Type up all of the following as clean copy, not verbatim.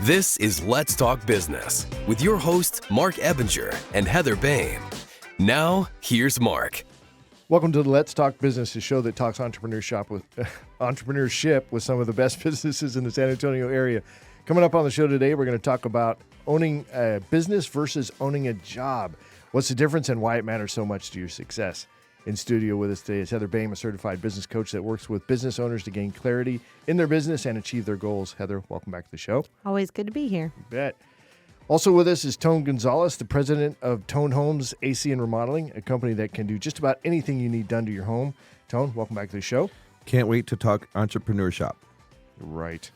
This is Let's Talk Business with your hosts, Mark Ebinger and Heather Bain. Now, here's Mark. Welcome to the Let's Talk Business, a show that talks entrepreneurship with some of the best businesses in the San Antonio area. Coming up on the show today, we're going to talk about owning a business versus owning a job. What's the difference and why it matters so much to your success? In studio with us today is Heather Bain, a certified business coach that works with business owners to gain clarity in their business and achieve their goals. Heather, welcome back to the show. Always good to be here. You bet. Also with us is Gonzalez, the president of Toned Homes AC Remodeling, a company that can do just about anything you need done to your home. Tone, welcome back to the show. Can't wait to talk entrepreneurship. Right.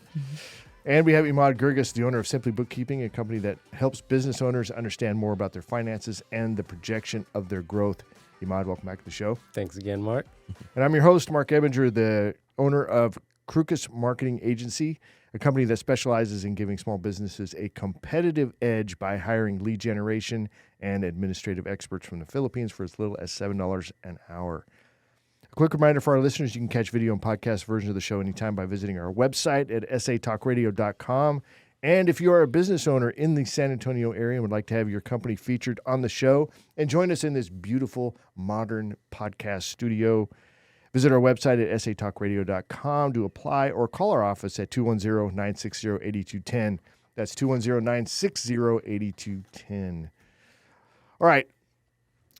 And we have Emad Guirguis, the owner of SimpliBookkeeping, a company that helps business owners understand more about their finances and the projection of their growth. Emad, welcome back to the show. Thanks again, Mark. And I'm your host, Mark Ebinger, the owner of Quadrant Marketing Agency, a company that specializes in giving small businesses a competitive edge by hiring lead generation and administrative experts from the Philippines for as little as $7 an hour. A quick reminder for our listeners, you can catch video and podcast versions of the show anytime by visiting our website at satalkradio.com. And if you are a business owner in the San Antonio area and would like to have your company featured on the show and join us in this beautiful modern podcast studio, visit our website at satalkradio.com to apply or call our office at 210-960-8210. That's 210-960-8210. All right.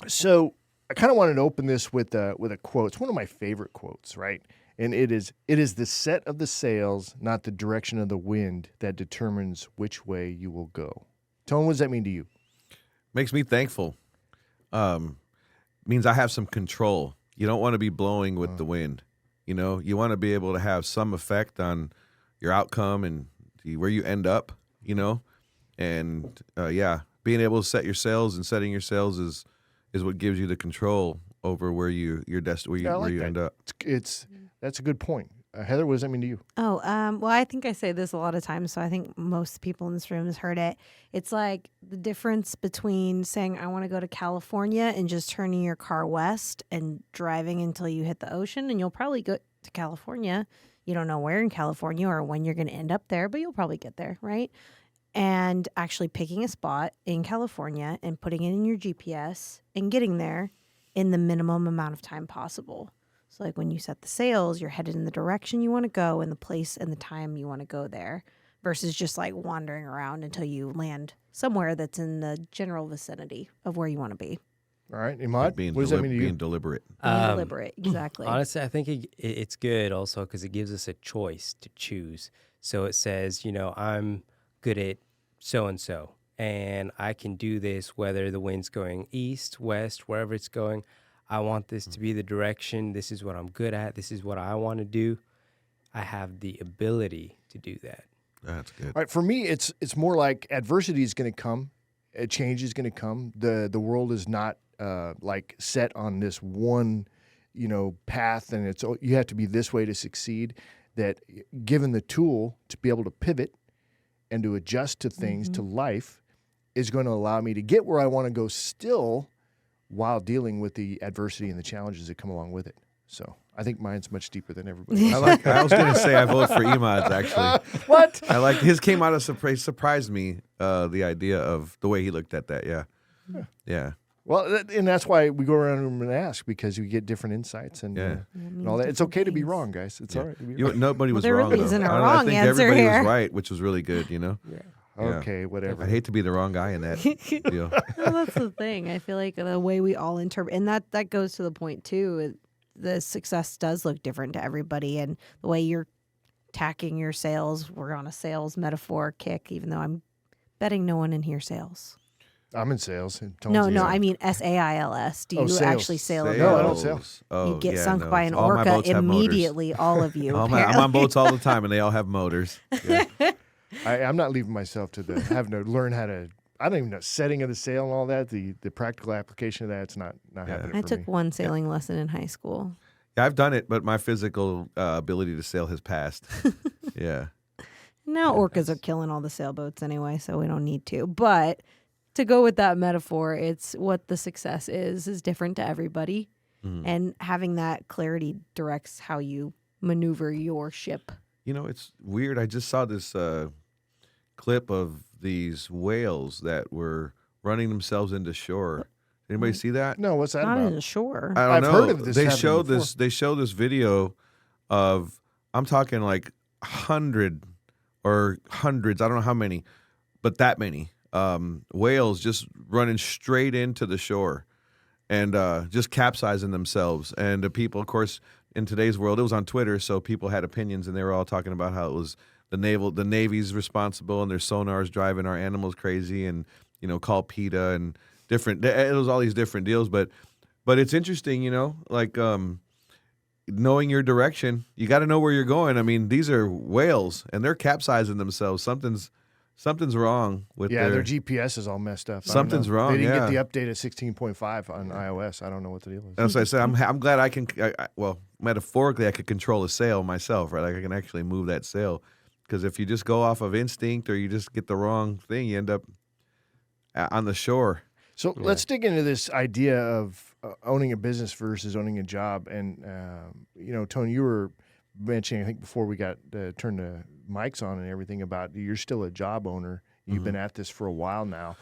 So I kind of wanted to open this with a quote. It's one of my favorite quotes, right? And it is the set of the sails, not the direction of the wind, that determines which way you will go. Tone, what does that mean to you? Makes me thankful. Means I have some control. You don't want to be blowing with the wind. You know, you want to be able to have some effect on your outcome and where you end up, you know. And, being able to set your sails and setting your sails is what gives you the control over where you end up. That's a good point. Heather, what does that mean to you? Well, I think I say this a lot of times, so I think most people in this room has heard it. It's like the difference between saying, I want to go to California and just turning your car west and driving until you hit the ocean, and you'll probably go to California. You don't know where in California or when you're going to end up there, but you'll probably get there, right? And actually picking a spot in California and putting it in your GPS and getting there in the minimum amount of time possible. So like when you set the sails, you're headed in the direction you want to go and the place and the time you want to go there versus just like wandering around until you land somewhere that's in the general vicinity of where you want to be. All right, Emad, what does that mean to you? Being deliberate. Deliberate, exactly. Honestly, I think it's good also because it gives us a choice to choose. So it says, I'm good at so-and-so, and I can do this whether the wind's going east, west, wherever it's going. I want this to be the direction. This is what I'm good at. This is what I want to do. I have the ability to do that. That's good. All right, for me, it's more like adversity is going to come. Change is going to come. The world is not like set on this one, path, and you have to be this way to succeed. That given the tool to be able to pivot and to adjust to things, to life, is going to allow me to get where I want to go still, while dealing with the adversity and the challenges that come along with it. So I think mine's much deeper than everybody else. I was going to say I vote for Emad's, actually. What? I like his came out of surprised me, the idea of the way he looked at that, Yeah. Well, and that's why we go around and ask, because we get different insights and all that. It's okay to be wrong, guys. It's all right to be wrong. Nobody was there wrong, really isn't though. a I wrong think answer everybody here. was right, which was really good, Yeah. Okay, whatever. I hate to be the wrong guy in that deal. Well, that's the thing. I feel like the way we all interpret, and that goes to the point too, the success does look different to everybody, and the way you're tacking your sales, we're on a sales metaphor kick, even though I'm betting no one in here sales. I'm in sales. No, I mean SAILS. Do you sales. actually sail a No, I boat? don't sail. Oh, You get yeah, sunk no. by an All my orca boats have motors. immediately, all of you. I'm on boats all the time, and they all have motors. Yeah. I'm not leaving myself to having to learn how to. I don't even know setting of the sail and all that. The practical application of that, it's not happening. I for took me. one sailing lesson in high school. Yeah, I've done it, but my physical ability to sail has passed. Yeah. Now orcas are killing all the sailboats anyway, so we don't need to. But to go with that metaphor, it's what the success is different to everybody. Mm. And having that clarity directs how you maneuver your ship. You know, it's weird. I just saw this clip of these whales that were running themselves into shore. Anybody see that? No, what's that Not about? even sure. I don't I've know. heard of this They happening showed before. this. They showed this video of, I'm talking like 100 or hundreds. I don't know how many, but that many whales just running straight into the shore and just capsizing themselves. And the people, of course, in today's world, it was on Twitter, so people had opinions, and they were all talking about how it was the Navy's responsible, and their sonar's driving our animals crazy, and call PETA and different. It was all these different deals, but it's interesting, like knowing your direction. You got to know where you're going. I mean, these are whales, and they're capsizing themselves. Something's wrong with their GPS is all messed up. I don't Something's know. wrong, They didn't yeah. get the update at 16.5 on iOS. I don't know what the deal is. That's what I said. I'm glad I can. Well, metaphorically, I could control a sail myself, right? Like I can actually move that sail. Because if you just go off of instinct or you just get the wrong thing, you end up on the shore. So let's dig into this idea of owning a business versus owning a job. And, Tony, you were mentioning, I think before we got turned the mics on and everything, about you're still a job owner. You've been at this for a while now.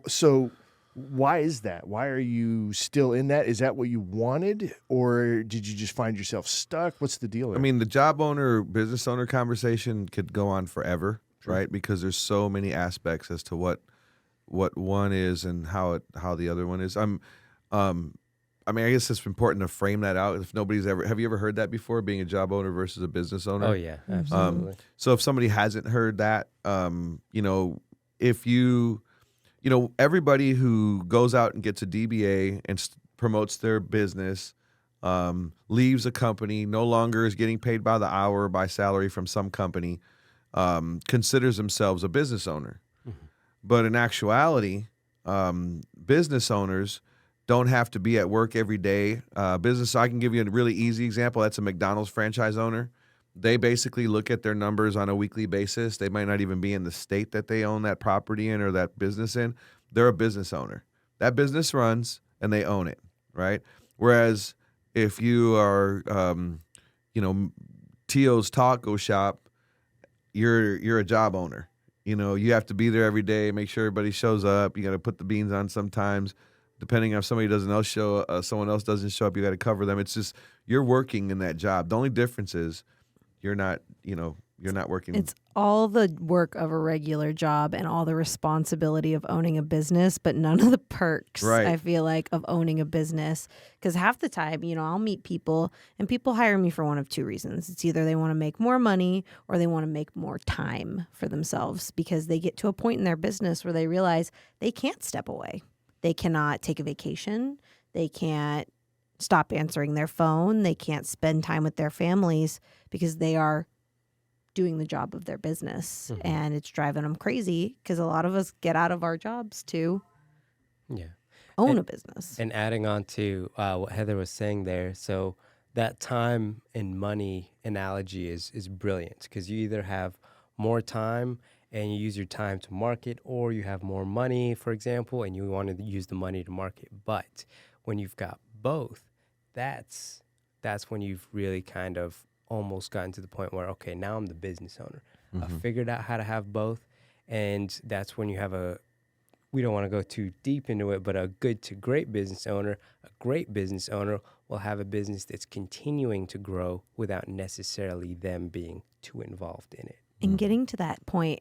So why is that? Why are you still in that? Is that what you wanted, or did you just find yourself stuck? What's the deal there? I mean, the job owner, business owner conversation could go on forever, right? Because there's so many aspects as to what one is and how the other one is. I mean, I guess it's important to frame that out. If nobody's have you ever heard that before, being a job owner versus a business owner? Oh yeah, absolutely. So if somebody hasn't heard that, if everybody who goes out and gets a DBA and promotes their business, leaves a company, no longer is getting paid by the hour or by salary from some company, considers themselves a business owner. Mm-hmm. But in actuality, business owners don't have to be at work every day. Business, I can give you a really easy example. That's a McDonald's franchise owner. They basically look at their numbers on a weekly basis. They might not even be in the state that they own that property in or that business in. They're a business owner. That business runs and they own it, right? Whereas if you are, Tio's Taco Shop, you're a job owner. You have to be there every day, make sure everybody shows up. You got to put the beans on sometimes. Depending on if somebody someone else doesn't show up, you got to cover them. It's just you're working in that job. The only difference is you're not working. It's all the work of a regular job and all the responsibility of owning a business, but none of the perks, Right. I feel like, of owning a business. Because half the time, I'll meet people and people hire me for one of two reasons. It's either they want to make more money or they want to make more time for themselves because they get to a point in their business where they realize they can't step away. They cannot take a vacation. They can't stop answering their phone. They can't spend time with their families because they are doing the job of their business. Mm-hmm. And it's driving them crazy because a lot of us get out of our jobs to own a business. And adding on to what Heather was saying there, so that time and money analogy is brilliant because you either have more time and you use your time to market, or you have more money, for example, and you want to use the money to market. But when you've got both, that's when you've really kind of almost gotten to the point where, okay, now I'm the business owner. Mm-hmm. I figured out how to have both, and that's when you have we don't want to go too deep into it, but a good to great business owner, a great business owner will have a business that's continuing to grow without necessarily them being too involved in it. And getting to that point,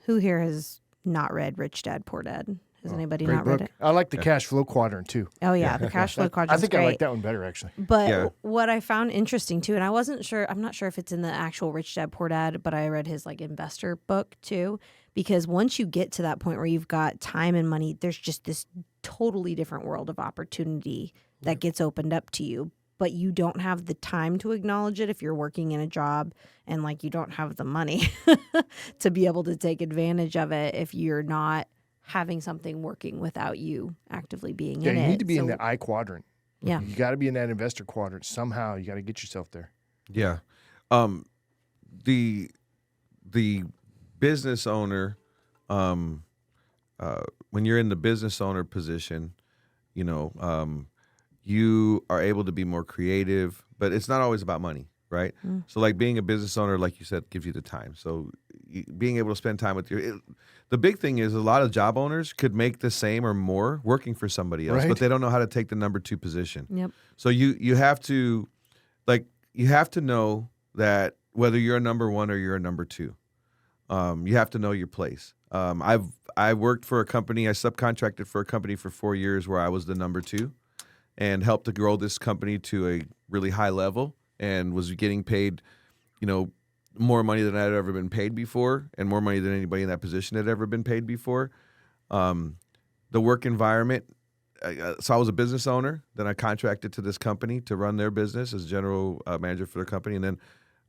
who here has not read Rich Dad, Poor Dad? Has anybody not read it? I like the cash flow quadrant too. Oh, yeah, the cash flow quadrant. I think great. I like that one better, actually. But what I found interesting too, and I'm not sure if it's in the actual Rich Dad, Poor Dad, but I read his investor book too, because once you get to that point where you've got time and money, there's just this totally different world of opportunity that gets opened up to you. But you don't have the time to acknowledge it if you're working in a job and you don't have the money to be able to take advantage of it if you're not having something working without you actively being in it. Yeah, you need to be in the I quadrant. Yeah. You got to be in that investor quadrant somehow. You got to get yourself there. Yeah. The business owner, when you're in the business owner position, you are able to be more creative, but it's not always about money, right? So like being a business owner, like you said, gives you the time. So being able to spend time with the big thing is a lot of job owners could make the same or more working for somebody else, Right. but they don't know how to take the number 2 position. Yep. So you have to know that whether you're a number 1 or you're a number 2, you have to know your place. I worked for a company. I subcontracted for a company for 4 years where I was the number 2, and helped to grow this company to a really high level, and was getting paid, more money than I had ever been paid before, and more money than anybody in that position had ever been paid before. The work environment. So I was a business owner. Then I contracted to this company to run their business as general manager for their company, and then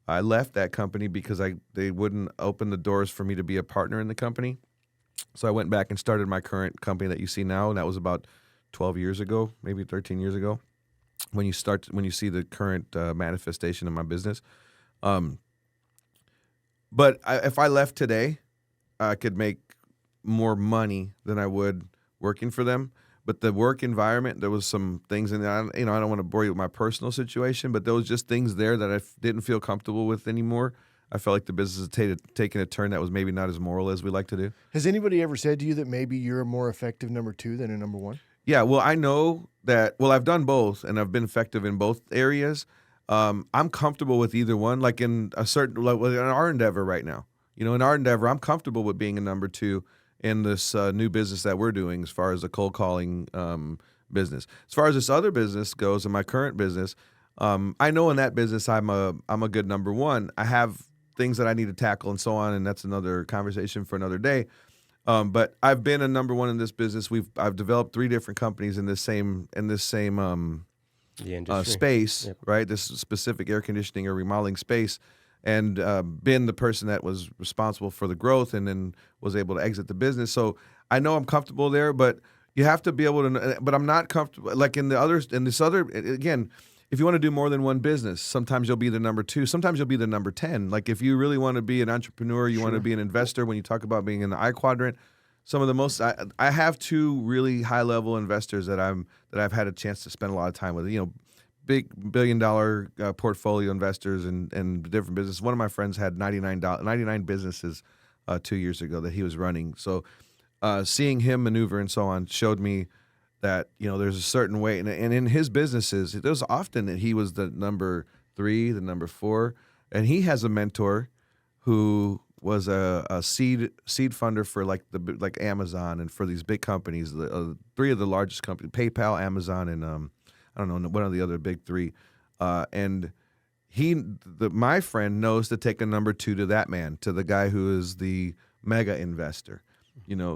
I left that company because they wouldn't open the doors for me to be a partner in the company. So I went back and started my current company that you see now, and that was about 12 years ago, maybe 13 years ago, when you see the current manifestation of my business. But if I left today, I could make more money than I would working for them. But the work environment, there was some things in there. I don't want to bore you with my personal situation, but there was just things there that I didn't feel comfortable with anymore. I felt like the business had taken a turn that was maybe not as moral as we like to do. Has anybody ever said to you that maybe you're a more effective number 2 than a number 1? Yeah, well, I know that. Well, I've done both, and I've been effective in both areas. I'm comfortable with either one. Like in our endeavor right now, in our endeavor, I'm comfortable with being a number 2 in this new business that we're doing, as far as the cold calling business. As far as this other business goes, in my current business, I know in that business I'm a good number 1. I have things that I need to tackle and so on, and that's another conversation for another day. But I've been a number 1 in this business. I've developed 3 different companies in this same space, yep. Right? This specific air conditioning or remodeling space, and been the person that was responsible for the growth, and then was able to exit the business. So I know I'm comfortable there, but you have to be able to. But I'm not comfortable like in this other. Again, if you want to do more than one business, sometimes you'll be the number 2. Sometimes you'll be the number 10. Like if you really want to be an entrepreneur, you want to be an investor. When you talk about being in the I quadrant, some of the most I have 2 really high level investors that I've had a chance to spend a lot of time with. Big $1 billion portfolio investors and different businesses. One of my friends had 99 businesses 2 years ago that he was running. So seeing him maneuver and so on showed me that there's a certain way, and in his businesses, there was often that he was the number 3, the number 4, and he has a mentor who was a seed funder for like Amazon and for these big companies, 3 of the largest companies, PayPal, Amazon, and I don't know, one of the other big 3, and my friend knows to take a number 2 to that man, to the guy who is the mega investor,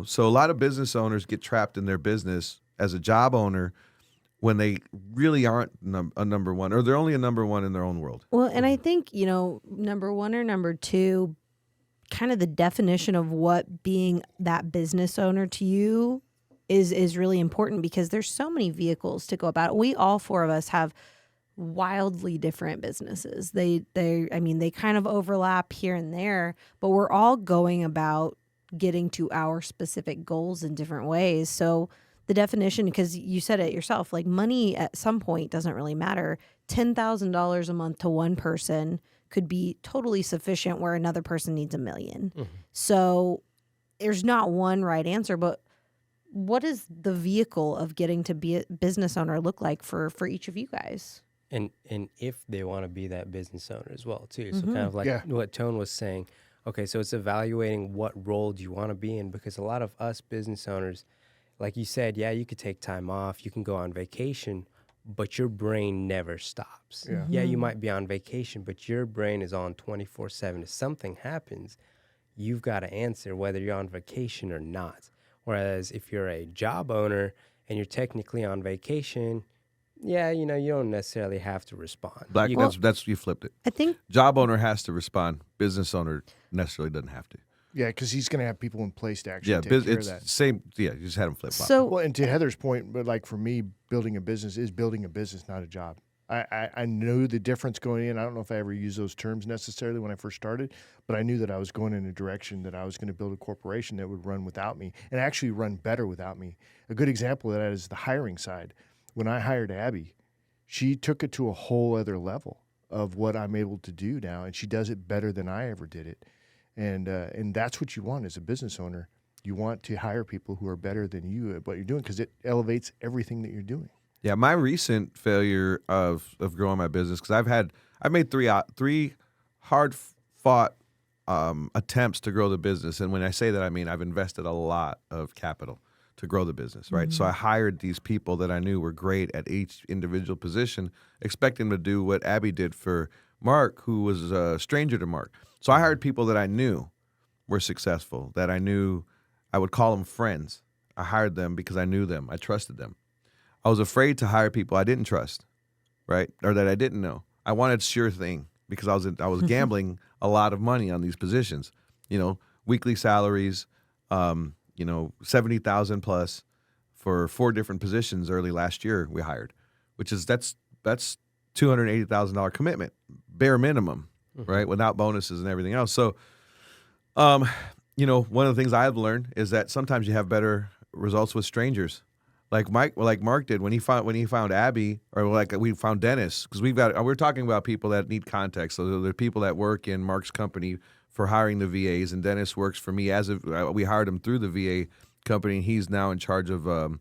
So a lot of business owners get trapped in their business as a job owner when they really aren't a number 1, or they're only a number 1 in their own world. Well, and I think, number 1 or number 2, kind of the definition of what being that business owner to you is really important, because there's so many vehicles to go about it. We all 4 of us have wildly different businesses. They kind of overlap here and there, but we're all going about getting to our specific goals in different ways. So the definition, because you said it yourself, like money at some point doesn't really matter. $10,000 a month to one person could be totally sufficient, where another person needs $1 million. Mm-hmm. So there's not one right answer, but what does the vehicle of getting to be a business owner look like for each of you guys? And if they want to be that business owner as well, too. So kind of like what Tone was saying. Okay, so it's evaluating what role do you want to be in, because a lot of us business owners, like you said, you could take time off, you can go on vacation, but your brain never stops. Yeah, you might be on vacation, but your brain is on 24/7. If something happens, you've got to answer whether you're on vacation or not. Whereas if you're a job owner and you're technically on vacation, you don't necessarily have to respond. That's you flipped it. I think job owner has to respond. Business owner necessarily doesn't have to. Yeah, because he's going to have people in place to actually take care of that. Same. Yeah, you just had him flip flop. So, well, and to Heather's point, but like for me, building a business is building a business, not a job. I knew the difference going in. I don't know if I ever used those terms necessarily when I first started, but I knew that I was going in a direction that I was going to build a corporation that would run without me and actually run better without me. A good example of that is the hiring side. When I hired Abby, she took it to a whole other level. of what I'm able to do now, and she does it better than I ever did it. And that's what you want as a business owner. You want to hire people who are better than you at what you're doing because it elevates everything that you're doing. Yeah, my recent failure of growing my business, because I've made three hard fought attempts to grow the business, and when I say that, I mean I've invested a lot of capital to grow the business, right? So I hired these people that I knew were great at each individual position, expecting them to do what Abby did for Mark, who was a stranger to Mark. So I hired people that I knew were successful, that I knew I would call them friends. I hired them because I knew them. I trusted them. I was afraid to hire people I didn't trust, right? Or that I didn't know. I wanted sure thing because I was gambling a lot of money on these positions, weekly salaries, 70,000 plus for 4 different positions early last year we hired, which is that's $280,000 commitment, bare minimum, right? Without bonuses and everything else. So, one of the things I've learned is that sometimes you have better results with strangers. Like Mark did when he found Abby, or like we found Dennis, because we're talking about people that need context. So there are people that work in Mark's company for hiring the VAs, and Dennis works for me we hired him through the VA company, and he's now in charge of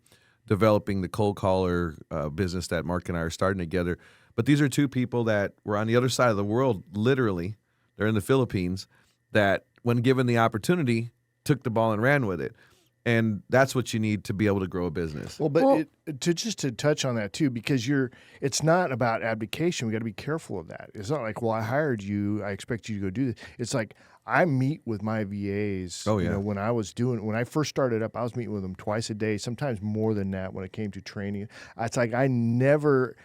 developing the cold caller business that Mark and I are starting together. But these are 2 people that were on the other side of the world, literally. They're in the Philippines, that when given the opportunity, took the ball and ran with it. And that's what you need to be able to grow a business. Well, but to touch on that too, because it's not about abdication. We got to be careful of that. It's not like, well, I hired you, I expect you to go do this. It's like I meet with my VAs. Oh, yeah. When I first started up, I was meeting with them twice a day, sometimes more than that when it came to training. It's like I never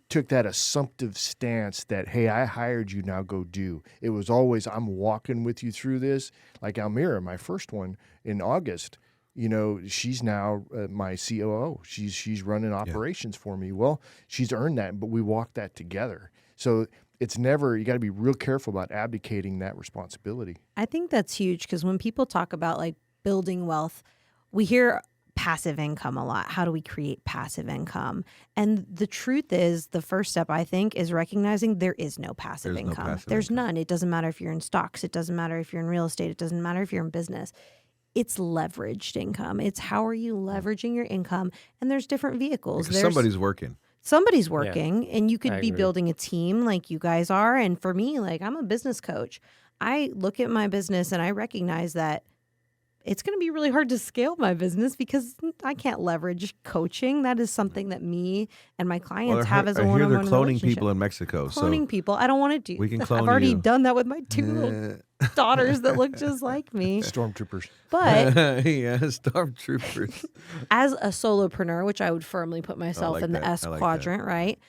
took that assumptive stance that, hey, I hired you, now go do. It was always, I'm walking with you through this. Like Almira, my first one in August. She's now my COO. She's running operations for me. Well, she's earned that, but we walk that together. So it's never, you got to be real careful about abdicating that responsibility. I think that's huge because when people talk about like building wealth, we hear passive income a lot. How do we create passive income? And the truth is, the first step, I think, is recognizing there is no passive income. There's none. It doesn't matter if you're in stocks. It doesn't matter if you're in real estate. It doesn't matter if you're in business. It's leveraged income. It's how are you leveraging your income? And there's different vehicles. Somebody's working. Somebody's working, and you could be agree. building a team like you guys are. And for me, like I'm a business coach. I look at my business and I recognize that it's going to be really hard to scale my business because I can't leverage coaching. That is something that me and my clients have as a one-on-one relationship. I hear they're cloning people in Mexico. Cloning people. I don't want to do. We can clone I've already you. done that with my 2 little daughters that look just like me. Stormtroopers. But yeah, stormtroopers. as a solopreneur, which I would firmly put myself in the S quadrant, right?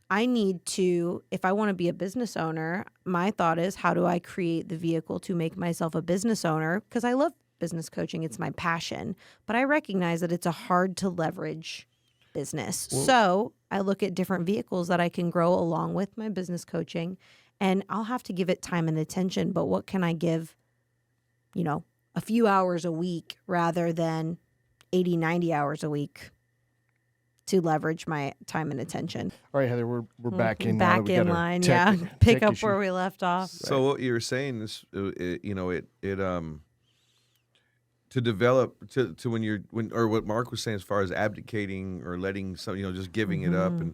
I need to, if I want to be a business owner, my thought is, how do I create the vehicle to make myself a business owner? Because I love business coaching. It's my passion. But I recognize that it's a hard to leverage business. So I look at different vehicles that I can grow along with my business coaching, and I'll have to give it time and attention. But what can I give, a few hours a week rather than 80, 90 hours a week to leverage my time and attention? All right, Heather, we're back in back in line. Pick up where we left off. So what you were saying is, to develop to what Mark was saying as far as abdicating or letting some, just giving it up, and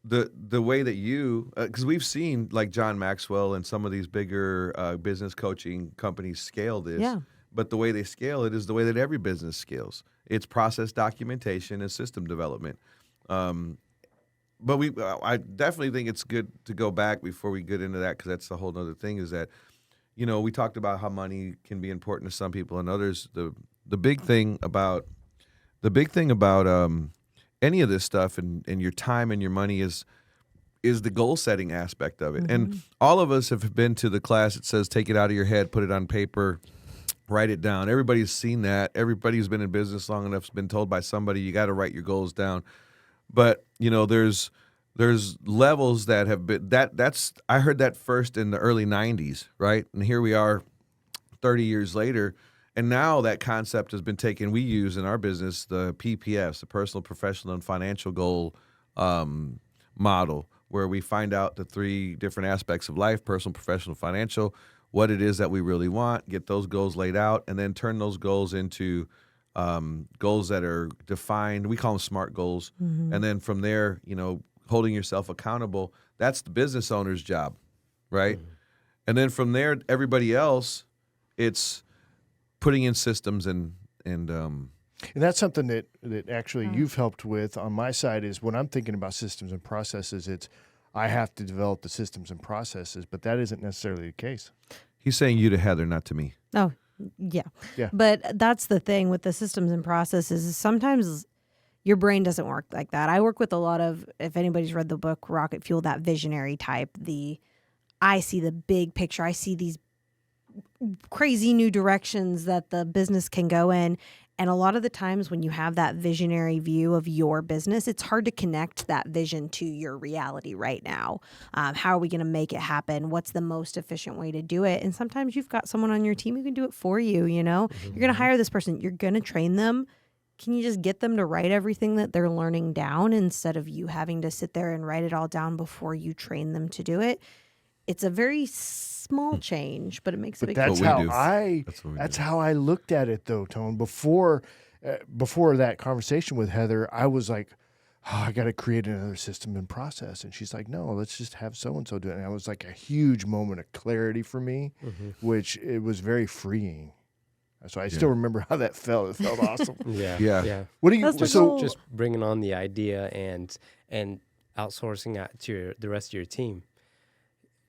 the way that you, because we've seen like John Maxwell and some of these bigger business coaching companies scale this. Yeah. But the way they scale it is the way that every business scales. It's process documentation and system development. But I definitely think it's good to go back before we get into that, because that's a whole other thing, is that, we talked about how money can be important to some people and others. The big thing about any of this stuff and your time and your money is the goal setting aspect of it. And all of us have been to the class that says take it out of your head, put it on paper, write it down. Everybody's seen that. Everybody who's been in business long enough has been told by somebody, you got to write your goals down. But there's levels that have been that's I heard that first in the early 90s, right? And here we are 30 years later, and now that concept has been taken. We use in our business the PPFs, the personal, professional, and financial goal model, where we find out the 3 different aspects of life: personal, professional, financial, what it is that we really want, get those goals laid out, and then turn those goals into goals that are defined. We call them SMART goals. And then from there, holding yourself accountable, that's the business owner's job, right? And then from there, everybody else, it's putting in systems and that's something that actually you've helped with on my side. Is when I'm thinking about systems and processes, it's I have to develop the systems and processes, but that isn't necessarily the case. He's saying you to Heather, not to me. Oh, yeah. Yeah. But that's the thing with the systems and processes is sometimes your brain doesn't work like that. I work with a lot of, if anybody's read the book Rocket Fuel, that visionary type, I see the big picture. I see these crazy new directions that the business can go in. And a lot of the times when you have that visionary view of your business, it's hard to connect that vision to your reality right now. How are we going to make it happen? What's the most efficient way to do it? And sometimes you've got someone on your team who can do it for you, You're going to hire this person. You're going to train them. Can you just get them to write everything that they're learning down instead of you having to sit there and write it all down before you train them to do it? It's a very small change, but it makes a big That's difference. That's how I looked at it, though, Tone. Before that conversation with Heather, I was like, I got to create another system and process. And she's like, no, let's just have so-and-so do it. And it was like a huge moment of clarity for me, which it was very freeing. So I still remember how that felt. It felt awesome. Yeah. What do you? That's the So goal. Just bringing on the idea and outsourcing that to the rest of your team.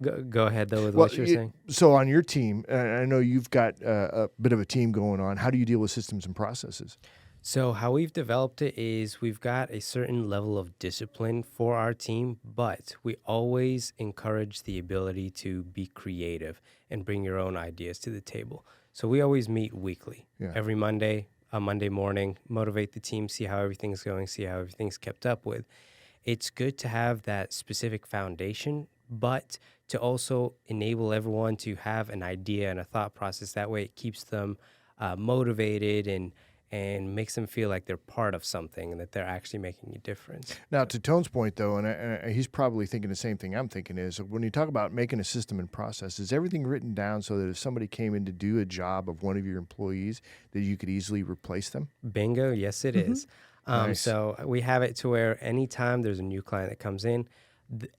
Go ahead, though, with what you're saying. So on your team, I know you've got a bit of a team going on. How do you deal with systems and processes? So how we've developed it is we've got a certain level of discipline for our team, but we always encourage the ability to be creative and bring your own ideas to the table. So we always meet weekly, every Monday, a Monday morning, motivate the team, see how everything's going, see how everything's kept up with. It's good to have that specific foundation, but to also enable everyone to have an idea and a thought process. That way it keeps them motivated and makes them feel like they're part of something and that they're actually making a difference. Now, to Tone's point, though, and he's probably thinking the same thing I'm thinking, is when you talk about making a system and process, is everything written down so that if somebody came in to do a job of one of your employees, that you could easily replace them? Bingo. Yes, it is. Nice. So we have it to where anytime there's a new client that comes in,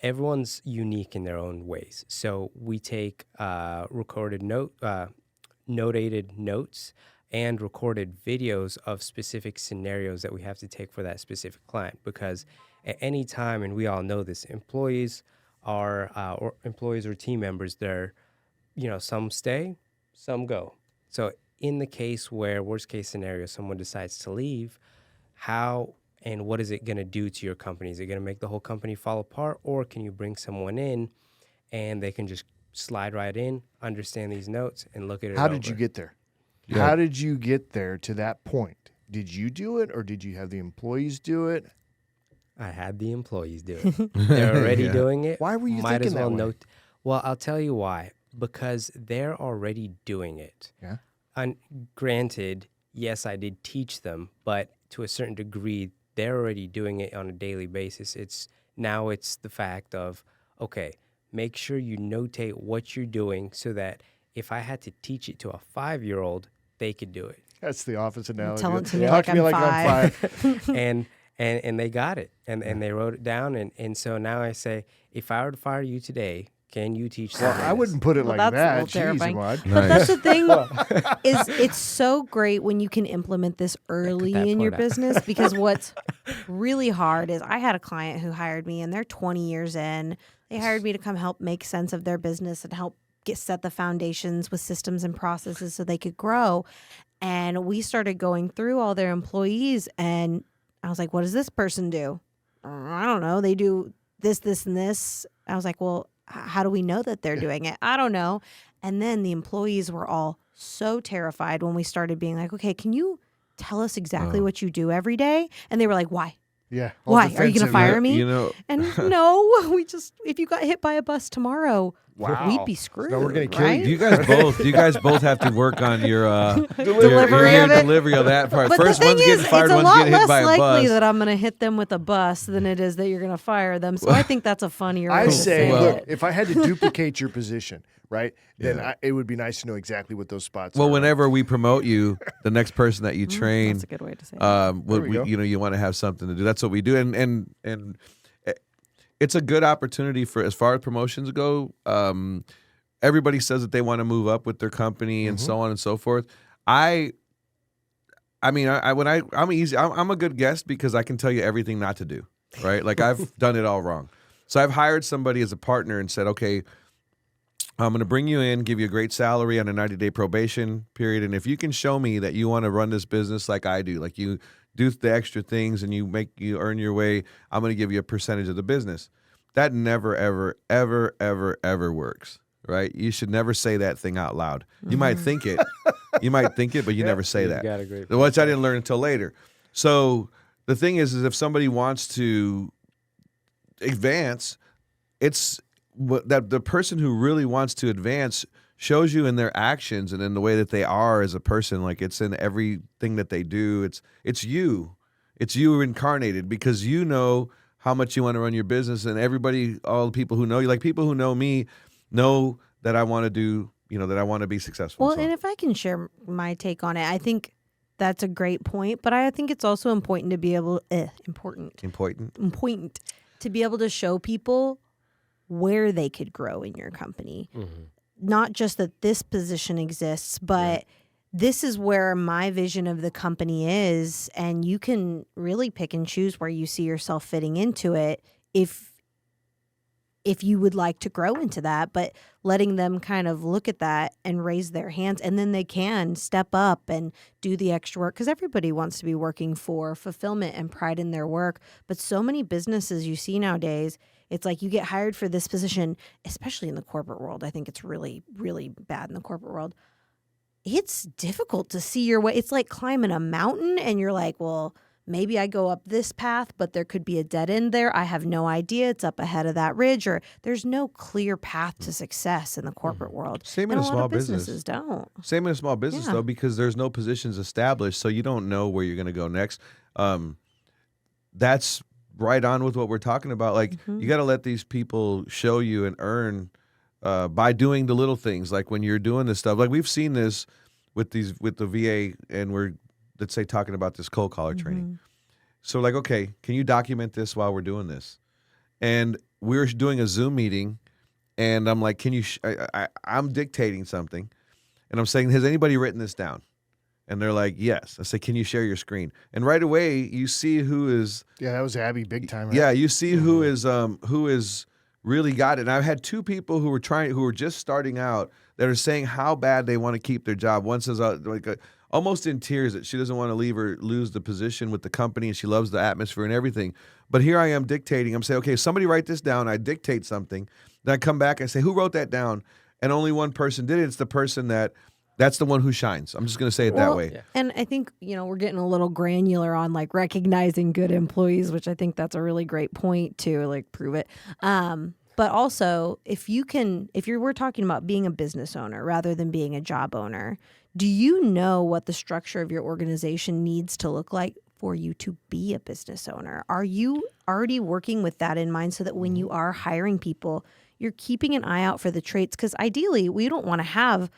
everyone's unique in their own ways. So we take notated notes and recorded videos of specific scenarios that we have to take for that specific client. Because at any time, and we all know this, employees or team members, they're, some stay, some go. So in the case where, worst case scenario, someone decides to leave, how and what is it going to do to your company? Is it going to make the whole company fall apart, or can you bring someone in and they can just slide right in, understand these notes, and look at it How over? did you get there? Yeah. How did you get there to that point? Did you do it, or did you have the employees do it? I had the employees do it. They're already doing it. Why were you Might thinking as well that way? note. Well, I'll tell you why. Because they're already doing it. Yeah. And granted, yes, I did teach them, but to a certain degree, they're already doing it on a daily basis. It's the fact of, okay, make sure you notate what you're doing so that if I had to teach it to a 5-year-old, they could do it. That's the office analogy. Tell it to me Talk like to me I'm like I'm 5. 5. And they got it. And they wrote it down. And so now I say, if I were to fire you today, can you teach Well, someone I this? wouldn't put it Well, like that's a that. little Jeez, terrifying. Emad. But that's the thing is it's so great when you can implement this early that in your part out. business, because what's really hard is I had a client who hired me and they're 20 years in. They hired me to come help make sense of their business and help set the foundations with systems and processes so they could grow. And we started going through all their employees and I was like, what does this person do? I don't know. They do this, this, and this. I was like, well, how do we know that they're doing it? I don't know. And then the employees were all so terrified when we started being like, okay, can you tell us exactly what you do every day? And they were like, why? Yeah. all Why? Are you going to defensive. fire me? You know, And no, if you got hit by a bus tomorrow, Wow. we'd be screwed. So we're gonna kill right? you. You guys both have to work on your Delivery your of it. delivery of that part. But First the thing one's getting is, fired, it's a one's lot getting hit less by a likely bus. that I'm going to hit them with a bus than it is that you're going to fire them. So I think that's a funnier way I to say, say look, it. if I had to duplicate your position, right, then it would be nice to know exactly what those spots are. Well, whenever we promote you, the next person that you train, That's a good way to say it. you want to have something to do. That's what we do, and it's a good opportunity for as far as promotions go. Everybody says that they want to move up with their company and so on and so forth. I'm a good guest because I can tell you everything not to do, right? Like I've done it all wrong. So I've hired somebody as a partner and said, okay, I'm going to bring you in, give you a great salary on a 90-day probation period. And if you can show me that you want to run this business like I do, like you do the extra things and you earn your way, I'm going to give you a percentage of the business. That never, ever, ever, ever, ever works, right? You should never say that thing out loud. You might think it. You might think it, but you never say that. got a great Which I didn't learn until later. So the thing is if somebody wants to advance, it's that the person who really wants to advance shows you in their actions and in the way that they are as a person. Like it's in everything that they do. It's you incarnated, because you know how much you want to run your business, and everybody, all the people who know you, like people who know me, know that I want to do, that I want to be successful. Well, and if I can share my take on it, I think that's a great point. But I think it's also important to be able, important to be able to show people where they could grow in your company. Not just that this position exists, but this is where my vision of the company is, and you can really pick and choose where you see yourself fitting into it if you would like to grow into that, but letting them kind of look at that and raise their hands, and then they can step up and do the extra work, because everybody wants to be working for fulfillment and pride in their work. But so many businesses you see nowadays, it's like you get hired for this position, especially in the corporate world. I think it's really, really bad in the corporate world. It's difficult to see your way. It's like climbing a mountain and you're like, well, maybe I go up this path, but there could be a dead end there. I have no idea. It's up ahead of that ridge, or there's no clear path to success in the corporate world. Same and in a lot small of business. businesses don't. Same in a small business, though, because there's no positions established, so you don't know where you're going to go next. That's right on with what we're talking about. Like, you got to let these people show you and earn by doing the little things. Like when you're doing this stuff, like we've seen this with the VA, and we're, let's say, talking about this cold collar training. So like, okay, can you document this while we're doing this? And we're doing a Zoom meeting, and I'm like, can you, I'm dictating something, and I'm saying, has anybody written this down? And they're like, yes. I say, can you share your screen? And right away, you see who is. Yeah, that was Abby, big time. Right? Yeah, you see who is really got it. And I've had two people who were just starting out that are saying how bad they want to keep their job. One says, almost in tears, that she doesn't want to leave or lose the position with the company, and she loves the atmosphere and everything. But here I am dictating. I'm saying, okay, somebody write this down. I dictate something. Then I come back and say, who wrote that down? And only one person did it. It's the person that's the one who shines. I'm just going to say it that way. Yeah. And I think, we're getting a little granular on like recognizing good employees, which I think that's a really great point to like prove it. But also, we're talking about being a business owner rather than being a job owner, do you know what the structure of your organization needs to look like for you to be a business owner? Are you already working with that in mind so that when you are hiring people, you're keeping an eye out for the traits? Because ideally, we don't want to have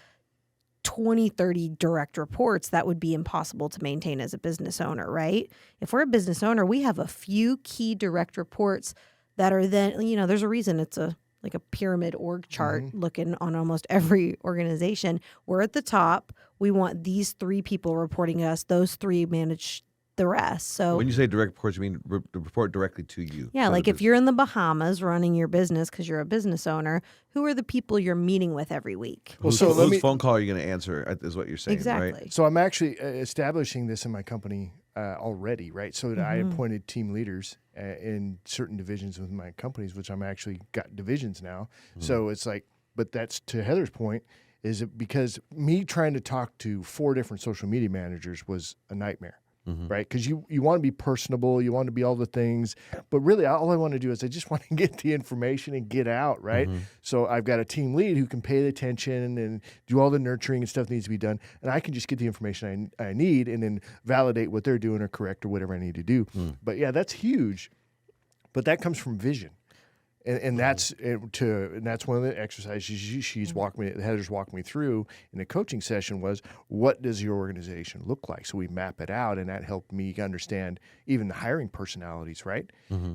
20, 30 direct reports. That would be impossible to maintain as a business owner, right? If we're a business owner, we have a few key direct reports that are then, there's a reason it's like a pyramid org chart looking on almost every organization. We're at the top. We want these 3 people reporting us. Those 3 manage the rest. So when you say direct reports, you mean report directly to you? Yeah, like if you're in the Bahamas running your business because you're a business owner, who are the people you're meeting with every week? Well, whose phone call are you going to answer is what you're saying, exactly. Right? So I'm actually establishing this in my company already, right? So that I appointed team leaders in certain divisions within my companies, which I'm actually got divisions now. So it's like, but that's to Heather's point, is it because me trying to talk to 4 different social media managers was a nightmare. right? Because you want to be personable, you want to be all the things, but really all I want to do is I just want to get the information and get out, right? So I've got a team lead who can pay the attention and do all the nurturing and stuff that needs to be done, and I can just get the information I need and then validate what they're doing or correct or whatever I need to do. But yeah, that's huge. But that comes from vision. And that's one of the exercises she's Heather's walking me through in a coaching session was, what does your organization look like? So we map it out, and that helped me understand even the hiring personalities, right?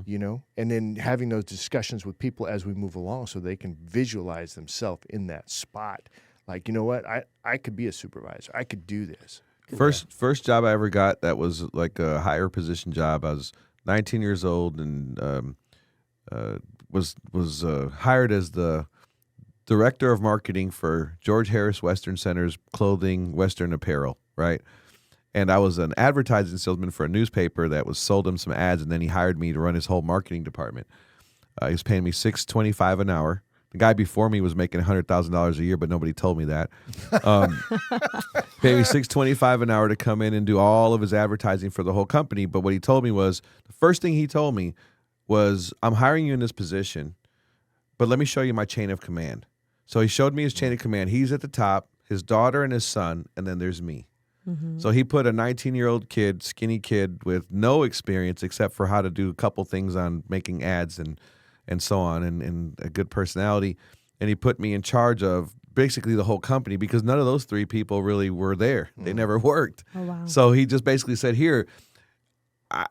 You know, and then having those discussions with people as we move along, so they can visualize themselves in that spot. Like, you know what, I could be a supervisor. I could do this. First job I ever got that was like a higher position job. I was 19 years old and was hired as the director of marketing for George Harris Western Center's clothing, Western apparel, right? And I was an advertising salesman for a newspaper that was sold him some ads, and then he hired me to run his whole marketing department. He was paying me $6.25 an hour. The guy before me was making $100,000 a year, but nobody told me that. Paid me $6.25 an hour to come in and do all of his advertising for the whole company. But what he told me was, the first thing he told me was, I'm hiring you in this position, but let me show you my chain of command. So he showed me his chain of command. He's at the top, his daughter and his son, and then there's me. So he put a 19-year-old kid, skinny kid with no experience except for how to do a couple things on making ads and so on, and a good personality. And he put me in charge of basically the whole company, because none of those three people really were there. They never worked. Oh, wow. So he just basically said, here,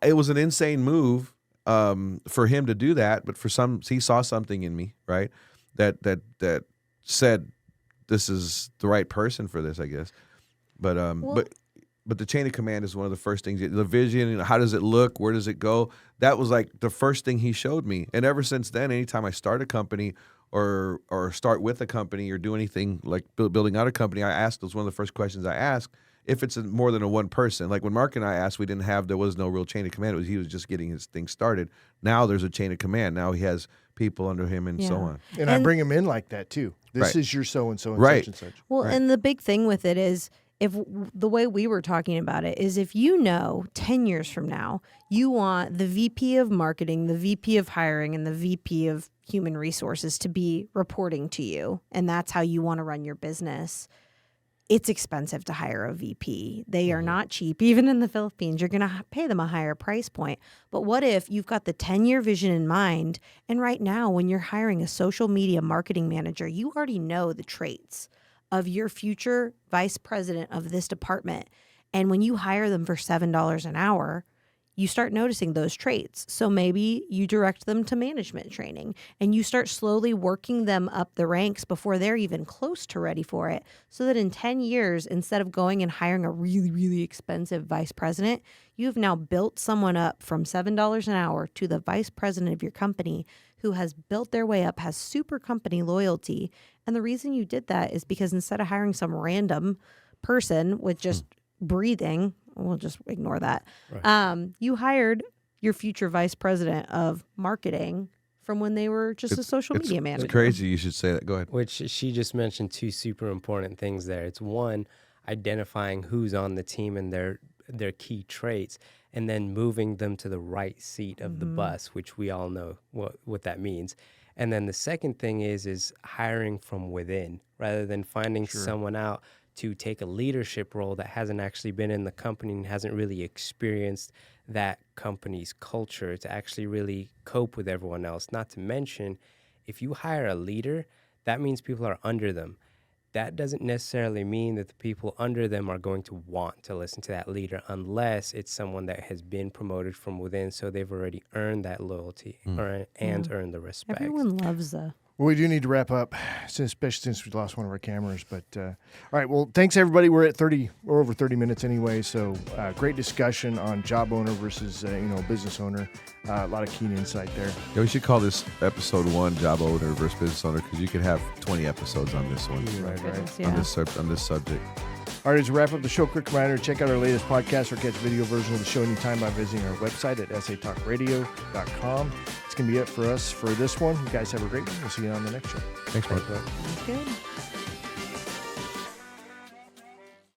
it was an insane move for him to do that, but he saw something in me, right? That said, this is the right person for this, I guess. But the chain of command is one of the first things. The vision, how does it look? Where does it go? That was like the first thing he showed me. And ever since then, anytime I start a company or start with a company or do anything like building out a company, I ask, those one of the first questions I ask, if it's more than one person. Like when Mark and I asked, there was no real chain of command. He was just getting his thing started. Now there's a chain of command. Now he has people under him and so on. And I bring him in like that too. This is your so-and-so and right. such and such. Well, and the big thing with it is, if the way we were talking about it is, if 10 years from now, you want the VP of marketing, the VP of hiring, and the VP of human resources to be reporting to you, and that's how you want to run your business, it's expensive to hire a VP. They are not cheap. Even in the Philippines, you're going to pay them a higher price point. But what if you've got the 10-year vision in mind, and right now when you're hiring a social media marketing manager, you already know the traits of your future vice president of this department. And when you hire them for $7 an hour, you start noticing those traits. So maybe you direct them to management training, and you start slowly working them up the ranks before they're even close to ready for it, so that in 10 years, instead of going and hiring a really, really expensive vice president, you have now built someone up from $7 an hour to the vice president of your company, who has built their way up, has super company loyalty. And the reason you did that is because instead of hiring some random person with just breathing, we'll just ignore that, right. You hired your future vice president of marketing from when they were just a social media manager. It's crazy you should say that. Go ahead. Which she just mentioned two super important things there. It's one, identifying who's on the team and their key traits, and then moving them to the right seat of the bus, which we all know what that means. And then the second thing is hiring from within, rather than finding someone out to take a leadership role that hasn't actually been in the company and hasn't really experienced that company's culture to actually really cope with everyone else. Not to mention, if you hire a leader, that means people are under them. That doesn't necessarily mean that the people under them are going to want to listen to that leader, unless it's someone that has been promoted from within, so they've already earned that loyalty and earned the respect. Everyone loves a... Well, we do need to wrap up, especially since we lost one of our cameras. But all right, well, thanks everybody. We're at we're over 30 minutes anyway. So great discussion on job owner versus business owner. A lot of keen insight there. Yeah, we should call this episode 1 job owner versus business owner, because you could have 20 episodes on this one. Right. Yeah. On this subject. All right, as we wrap up the show, quick reminder, check out our latest podcast or catch video version of the show anytime by visiting our website at satalkradio.com. It's going to be it for us for this one. You guys have a great one. We'll see you on the next show. Thanks, Mark. Good.